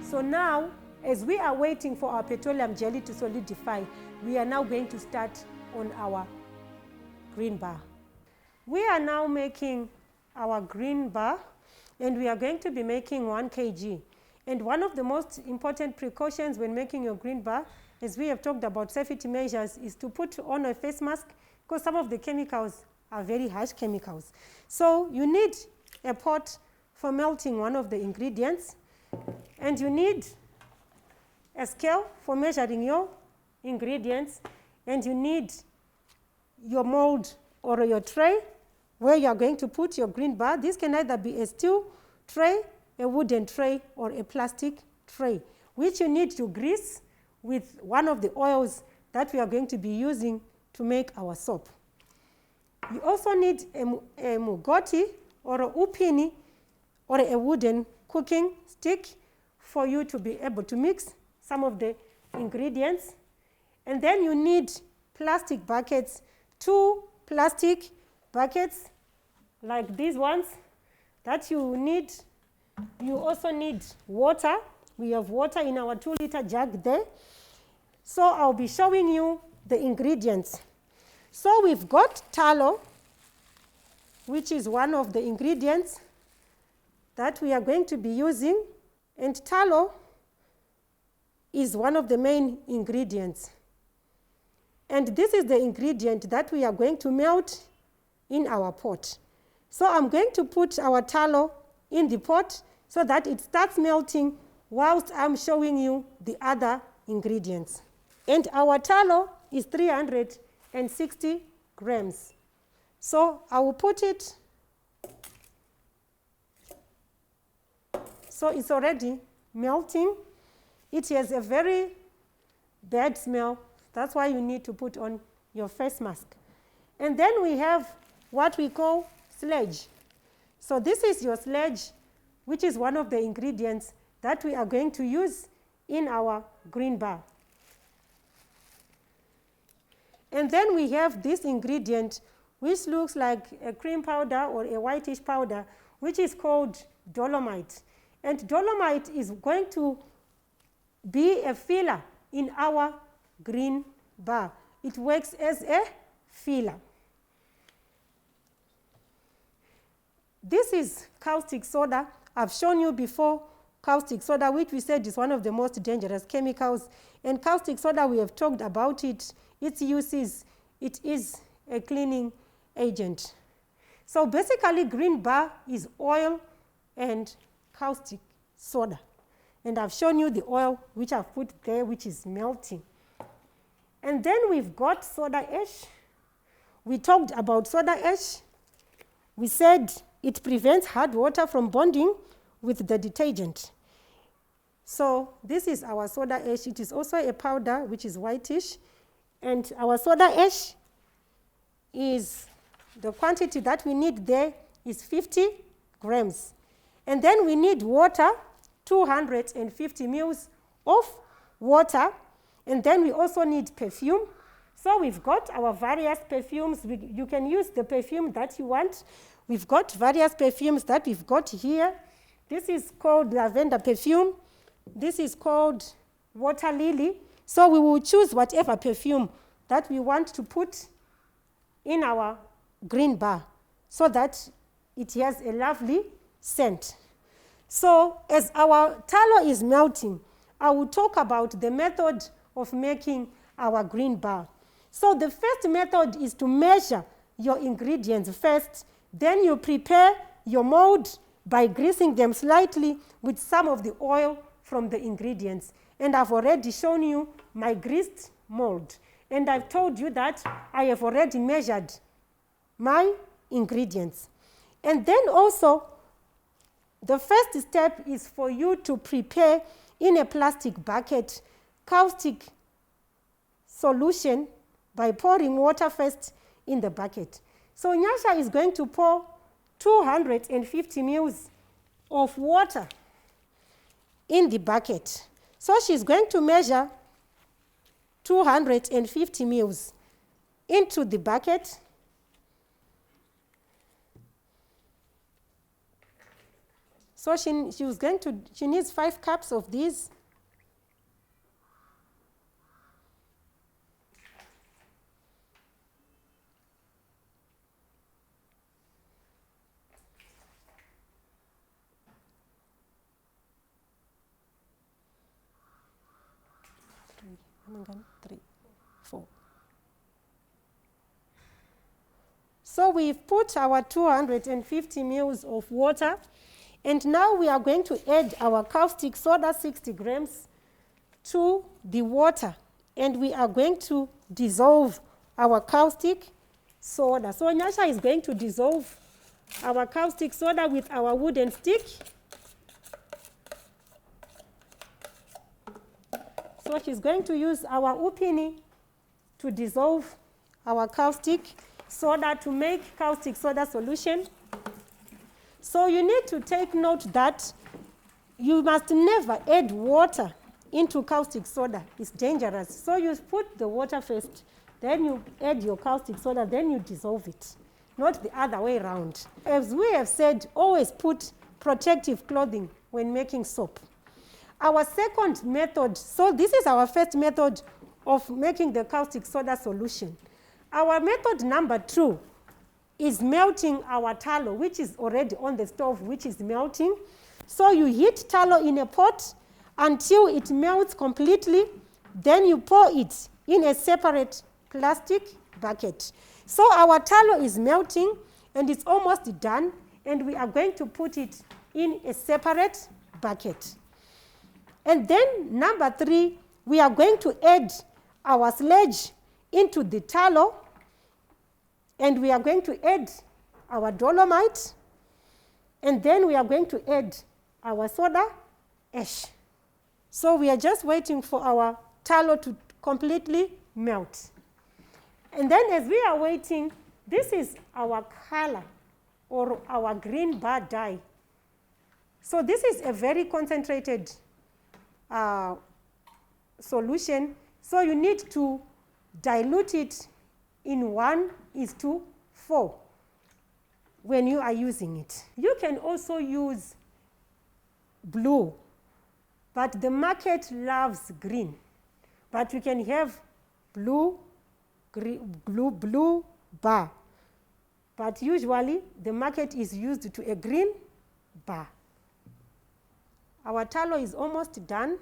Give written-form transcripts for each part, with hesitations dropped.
So now, as we are waiting for our petroleum jelly to solidify, we are now going to start on our green bar. We are now making our green bar, and we are going to be making 1 kg. And one of the most important precautions when making your green bar, as we have talked about safety measures, is to put on a face mask, because some of the chemicals are very harsh chemicals. So you need a pot for melting one of the ingredients, and you need a scale for measuring your ingredients, and you need your mold or your tray where you are going to put your green bar. This can either be a steel tray, a wooden tray, or a plastic tray, which you need to grease with one of the oils that we are going to be using to make our soap. You also need a mugoti or a upini or a wooden cooking stick for you to be able to mix some of the ingredients. And then you need plastic buckets, 2 plastic buckets like these ones that you need. You also need water. We have water in our 2-liter jug there. So I'll be showing you the ingredients. So we've got tallow, which is one of the ingredients that we are going to be using. And tallow is one of the main ingredients. And this is the ingredient that we are going to melt in our pot. So I'm going to put our tallow in the pot so that it starts melting whilst I'm showing you the other ingredients. And our tallow is 360 grams. So I will put it. So it's already melting. It has a very bad smell. That's why you need to put on your face mask. And then we have what we call sludge. So this is your sludge, which is one of the ingredients that we are going to use in our green bar. And then we have this ingredient, which looks like a cream powder or a whitish powder, which is called dolomite. And dolomite is going to be a filler in our green bar. It works as a filler. This is caustic soda. I've shown you before caustic soda, which we said is one of the most dangerous chemicals. And caustic soda, we have talked about it. Its uses, it is a cleaning agent. So basically, green bar is oil and caustic soda. And I've shown you the oil which I've put there, which is melting. And then we've got soda ash. We talked about soda ash. We said it prevents hard water from bonding with the detergent. So this is our soda ash. It is also a powder which is whitish. And our soda ash is, the quantity that we need there is 50 grams. And then we need water, 250 mils of water. And then we also need perfume. So we've got our various perfumes. You can use the perfume that you want. We've got various perfumes that we've got here. This is called lavender perfume. This is called water lily. So we will choose whatever perfume that we want to put in our green bar so that it has a lovely scent. So as our tallow is melting, I will talk about the method of making our green bar. So the first method is to measure your ingredients first. Then you prepare your mold by greasing them slightly with some of the oil from the ingredients. And I've already shown you my greased mold. And I've told you that I have already measured my ingredients. And then also, the first step is for you to prepare in a plastic bucket caustic solution by pouring water first in the bucket. So Nyasha is going to pour 250 mils of water in the bucket. So she's going to measure 250 mils into the bucket. So she needs 5 cups of these. Three, 4. So we've put our 250 ml of water, and now we are going to add our caustic soda, 60 grams, to the water, and we are going to dissolve our caustic soda. So Nyasha is going to dissolve our caustic soda with our wooden stick. So she's going to use our upini to dissolve our caustic soda to make caustic soda solution. So you need to take note that you must never add water into caustic soda. It's dangerous. So you put the water first, then you add your caustic soda, then you dissolve it, not the other way around. As we have said, always put protective clothing when making soap. Our second method, so this is our first method of making the caustic soda solution. Our method number 2 is melting our tallow, which is already on the stove, which is melting. So you heat tallow in a pot until it melts completely. Then you pour it in a separate plastic bucket. So our tallow is melting and it's almost done, and we are going to put it in a separate bucket. And then number 3, we are going to add our sludge into the tallow, and we are going to add our dolomite, and then we are going to add our soda ash. So we are just waiting for our tallow to completely melt. And then as we are waiting, this is our color or our green bar dye. So this is a very concentrated solution. So you need to dilute it in 1:4 when you are using it. You can also use blue, but the market loves green. But you can have blue bar. But usually the market is used to a green bar. Our tallow is almost done.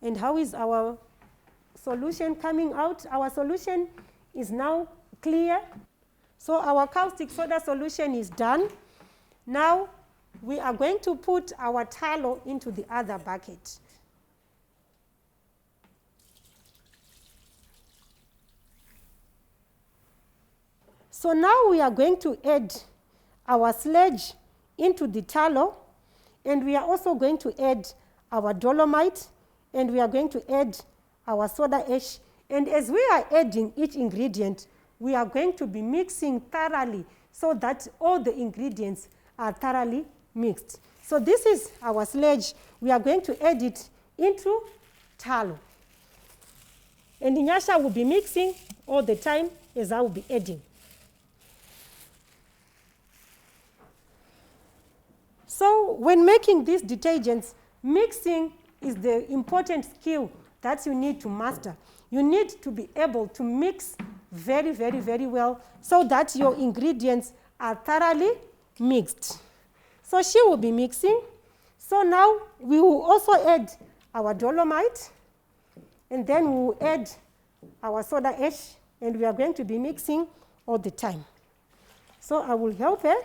And how is our solution coming out? Our solution is now clear. So our caustic soda solution is done. Now we are going to put our tallow into the other bucket. So now we are going to add our sludge into the tallow, and we are also going to add our dolomite, and we are going to add our soda ash. And as we are adding each ingredient, we are going to be mixing thoroughly so that all the ingredients are thoroughly mixed. So this is our sludge. We are going to add it into tallow. And Nyasha will be mixing all the time as I will be adding. So when making these detergents, mixing is the important skill that you need to master. You need to be able to mix very, very, very well so that your ingredients are thoroughly mixed. So she will be mixing. So now we will also add our dolomite, and then we will add our soda ash, and we are going to be mixing all the time. So I will help her.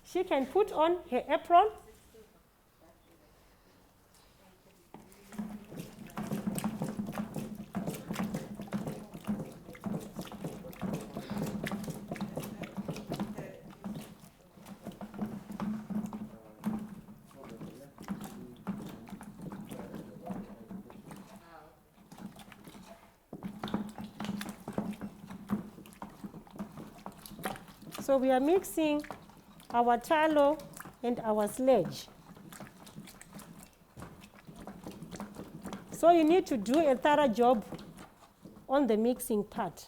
She can put on her apron. So we are mixing our tallow and our sludge. So you need to do a thorough job on the mixing part.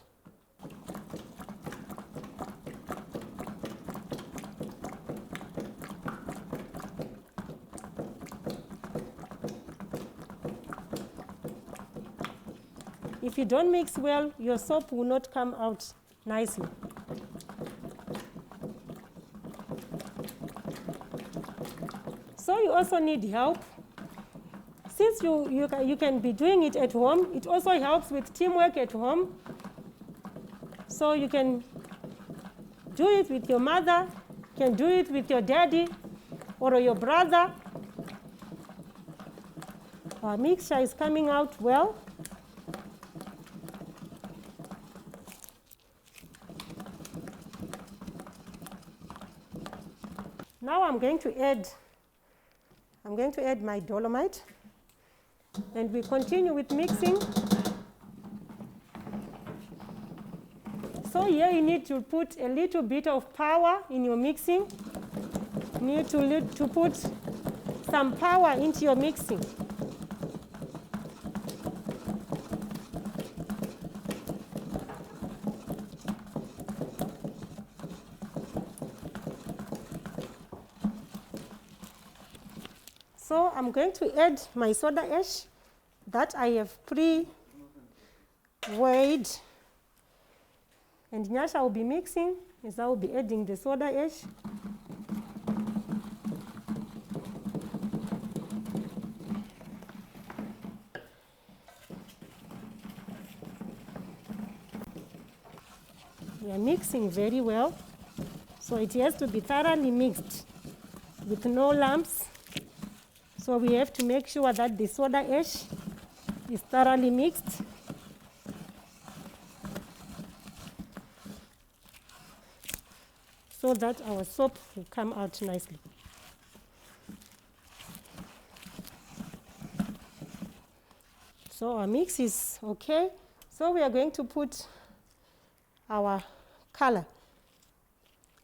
If you don't mix well, your soap will not come out nicely. So you also need help. Since you can be doing it at home, it also helps with teamwork at home. So you can do it with your mother, you can do it with your daddy or your brother. Our mixture is coming out well. Now I'm going to add my dolomite, and we continue with mixing. So here you need to put a little bit of power in your mixing. You need to put some power into your mixing. So I'm going to add my soda ash that I have pre-weighed. And Nyasha will be mixing as I will be adding the soda ash. We are mixing very well. So it has to be thoroughly mixed with no lumps. So we have to make sure that the soda ash is thoroughly mixed. So that our soap will come out nicely. So our mix is okay. So we are going to put our color,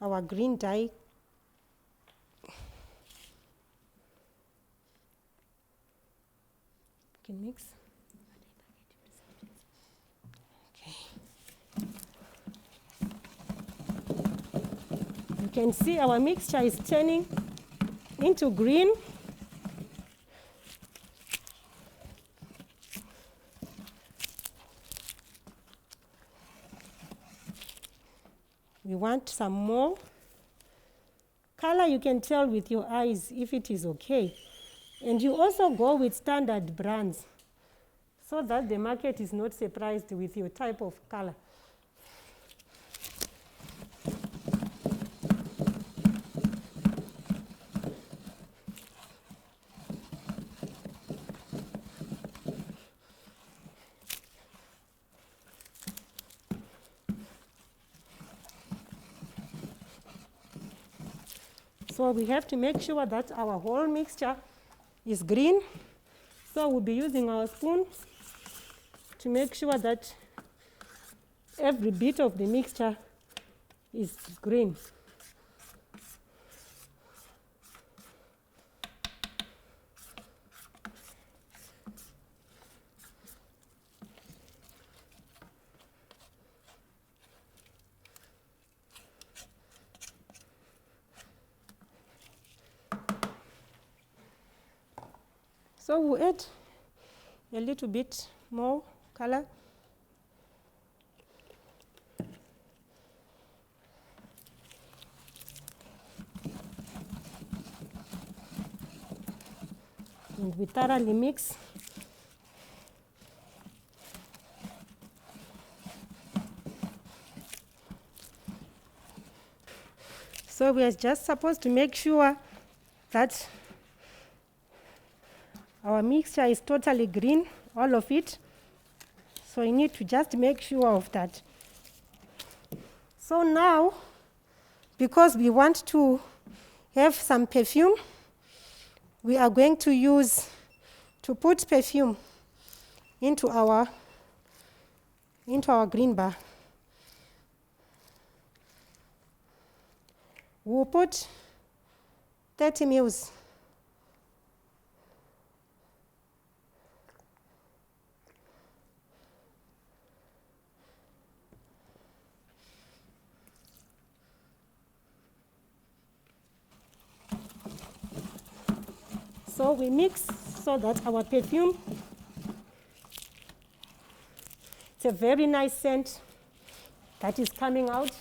our green dye. Can mix. Okay. You can see our mixture is turning into green. We want some more color. You can tell with your eyes if it is okay. And you also go with standard brands so that the market is not surprised with your type of color. So we have to make sure that our whole mixture is green. So we'll be using our spoon to make sure that every bit of the mixture is green. So we'll add a little bit more color. And we thoroughly mix. So we are just supposed to make sure that our mixture is totally green, all of it. So you need to just make sure of that. So now, because we want to have some perfume, we are going to put perfume into our green bar. We'll put 30 ml. So we mix so that our perfume It's a very nice scent that is coming out.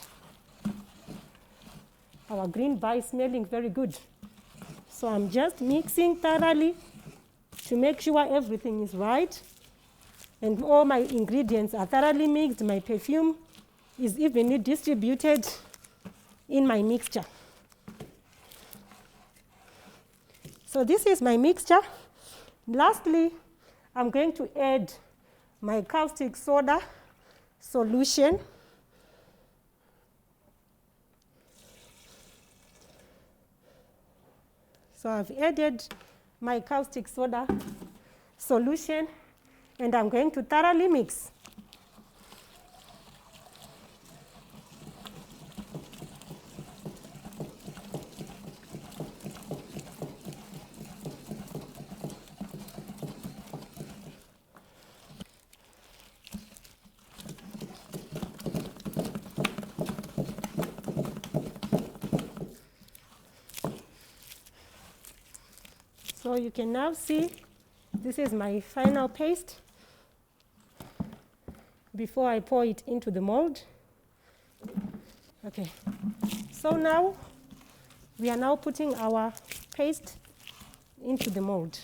Our green bar is smelling very good. So I'm just mixing thoroughly to make sure everything is right. And all my ingredients are thoroughly mixed. My perfume is evenly distributed in my mixture. So this is my mixture. Lastly, I'm going to add my caustic soda solution. So I've added my caustic soda solution, and I'm going to thoroughly mix. So you can now see this is my final paste before I pour it into the mold. Okay, so now we are now putting our paste into the mold.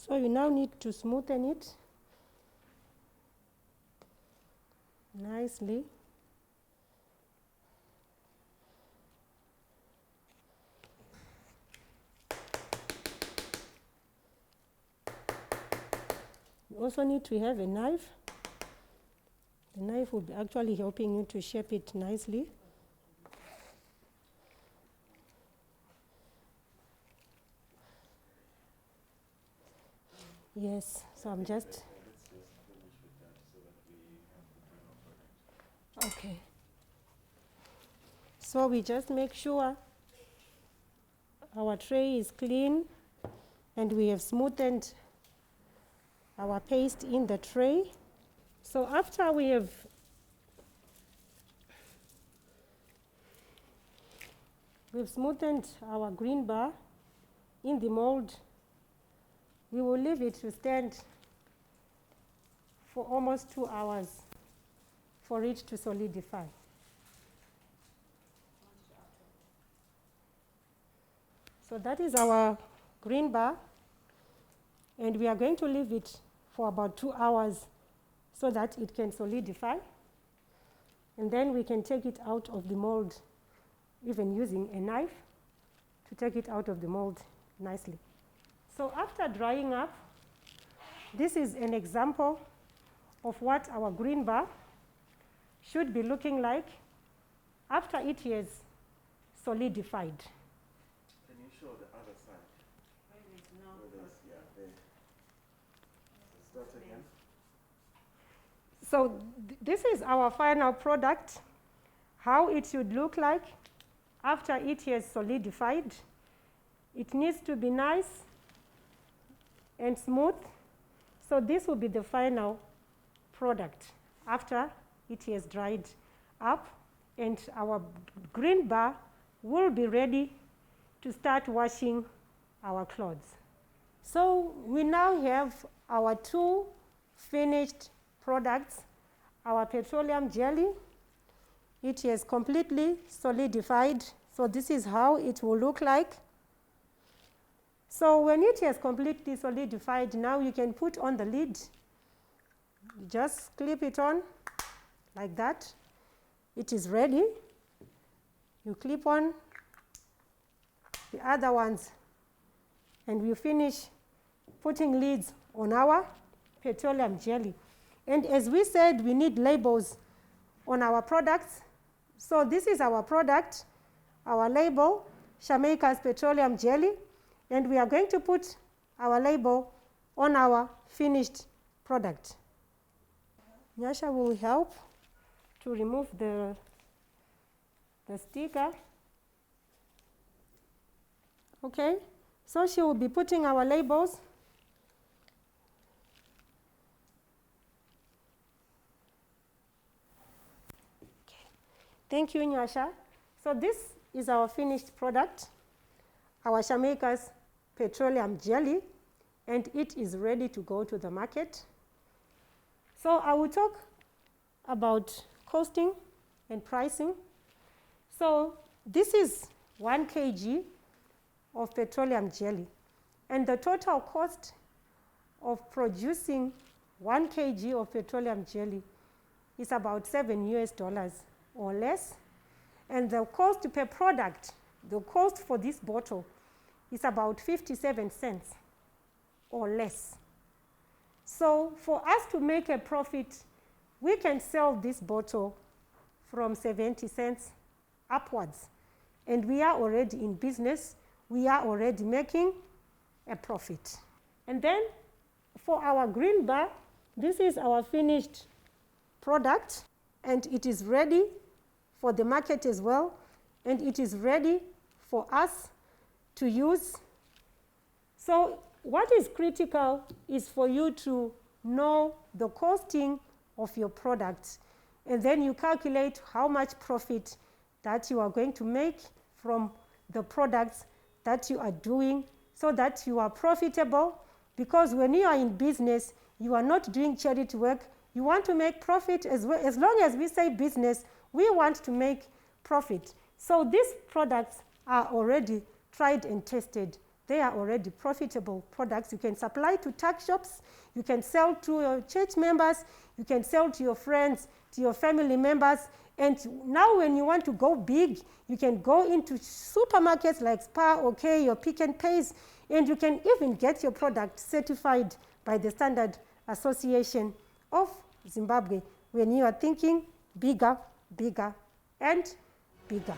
So you now need to smoothen it nicely. You also need to have a knife. The knife will be actually helping you to shape it nicely. Yes, so I'm just... Okay. So we just make sure our tray is clean and we have smoothened our paste in the tray. So after we've smoothened our green bar in the mold, we will leave it to stand for almost 2 hours for it to solidify. So that is our green bar, and we are going to leave it for about 2 hours so that it can solidify, and then we can take it out of the mold, even using a knife to take it out of the mold nicely. So after drying up, this is an example of what our green bar should be looking like after it has solidified. Can you show the other side? There. Start again. So this is our final product, how it should look like after it has solidified. It needs to be nice and smooth. So this will be the final product after it has dried up, and our green bar we'll be ready to start washing our clothes. So we now have our 2 finished products, our petroleum jelly. It is completely solidified, so this is how it will look like. So when it is completely solidified, now you can put on the lid. Just clip it on like that. It is ready. You clip on the other ones, and we finish putting lids on our petroleum jelly. And as we said, we need labels on our products. So this is our product, our label, Jamaica's petroleum jelly, and we are going to put our label on our finished product. Nyasha will help to remove the sticker. Okay, so she will be putting our labels. Okay. Thank you, Nyasha. So this is our finished product, our Jamaica's petroleum jelly, and it is ready to go to the market. So I will talk about costing and pricing. So this is 1 kg of petroleum jelly, and the total cost of producing 1 kg of petroleum jelly is about $7 or less, and the cost per product, the cost for this bottle, is about 57 cents or less. So for us to make a profit, we can sell this bottle from 70 cents upwards, and we are already in business. We are already making a profit. And then for our green bar, this is our finished product, and it is ready for the market as well, and it is ready for us to use. So what is critical is for you to know the costing of your products, and then you calculate how much profit that you are going to make from the products that you are doing, so that you are profitable. Because when you are in business, you are not doing charity work. You want to make profit as well. As long as we say business, we want to make profit. So these products are already tried and tested. They are already profitable products. You can supply to tuck shops. You can sell to your church members. You can sell to your friends, to your family members. And now when you want to go big, you can go into supermarkets like Spar, OK, or Pick n Pays, and you can even get your product certified by the Standard Association of Zimbabwe when you are thinking bigger, bigger, and bigger.